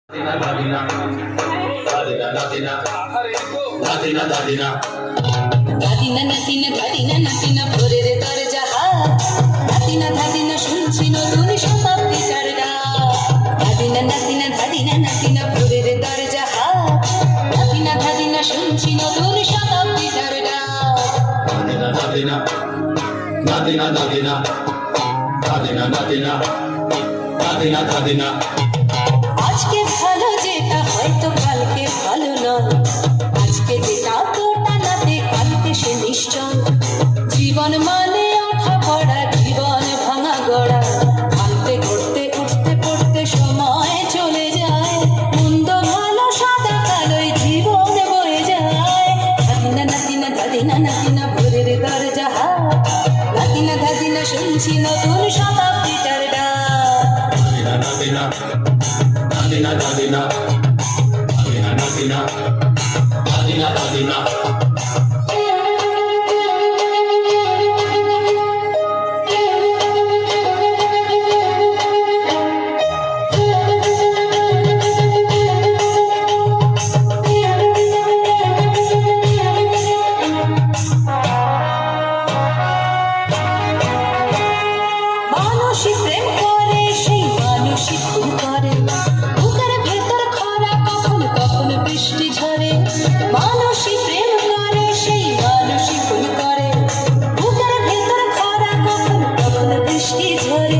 Dadina, natina, ভোরের দরজা হাত নাতিনা ধাদিনা শুনছি নতুন শতাব্দীটার ডাক নাতিনা ভোরের দরজা হাত নাতিনা ধাদিনা শুনছি নতুন শতাব্দীটার ডাক আজকে ভালো যেটা হয়তো কালকে ভালো নয় আজকে যেটা তোটা নাতে কালকে সে নিশ্চয় জীবন মানে ওঠা পড়া জীবন ভাঙা গড়া ভাঙতে ঘুরতে উঠতে পড়তে সময় চলে যায় মন্দ ভালো সাদা কালোই জীবন বয়ে যায় নাতিনা ভোরের দরজা হাত নাতিনা শুনছি নতুন শতাব্দীটার ডাক Dadina. মানুষই প্রেম করে সেই মানুষই খুন করে বুকের ভেতর খরা কখন কখন বৃষ্টি ঝরে মানুষই প্রেম করে সেই মানুষই খুন করে বুকের ভেতর খরা কখন কখন বৃষ্টি ঝরে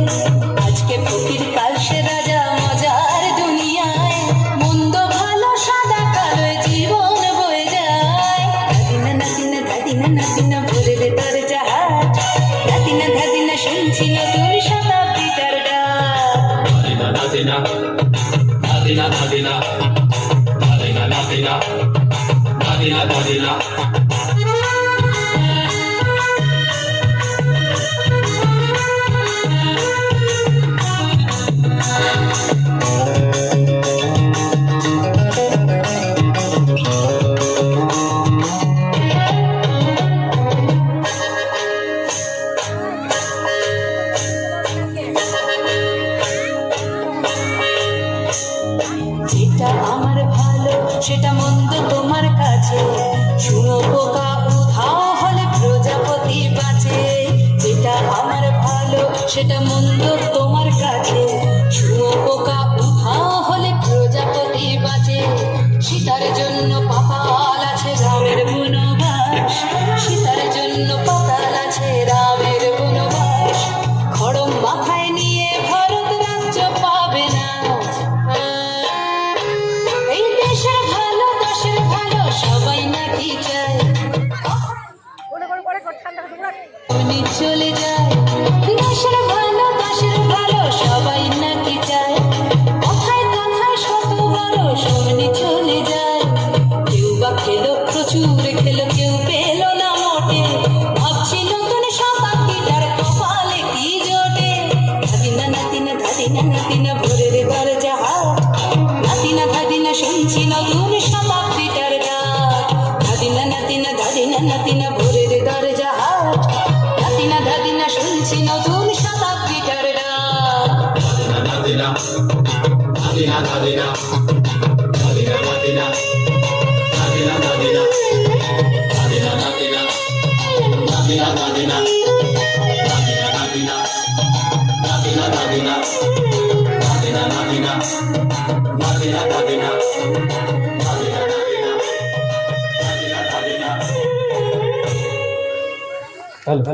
আজকে ফকির কাল সে রাজা মজার দুনিয়ায় মন্দ ভালো সাদা কালো জীবন বয়ে যায় নাতিনা ভোরের দরজা হাত নাতিনা শুনছি নতুন শতাব্দীটার ডাক যেটা আমার ভালো সেটা মন্দ তোমার কাছে শুনো পোকা উধাও হলে প্রজাপতি বাঁচে যেটা আমার ভালো সেটা মন্দ তোমার কাছে শুনো পোকা উধাও হলে প্রজাপতি বাঁচে সীতার জন্য পাতাল আছে রামের বনবাস সীতার জন্য পাতাল আছে রামের বনবাস খড়ম মাথায় নিয়ে ভারত রাজ্য পাবে না সবাই নাকি চায় চলে যায় দেশের ভালো সবাই নাকি চায় কথায় শত বড় সবনি চলে যায় কেউ বা খেলো প্রচুর খেলো কেউ পেল না মোটে ভাবছি নতুন শতাব্দীটার কপালে কি জোটে নাতিনা ভোরের দরজা হাত নাতিনা শুনছি নতুন শতাব্দীটার নাতিনা ভোরের দরজা হাত নাতিনা শুনছি নতুন শতাব্দীটার হল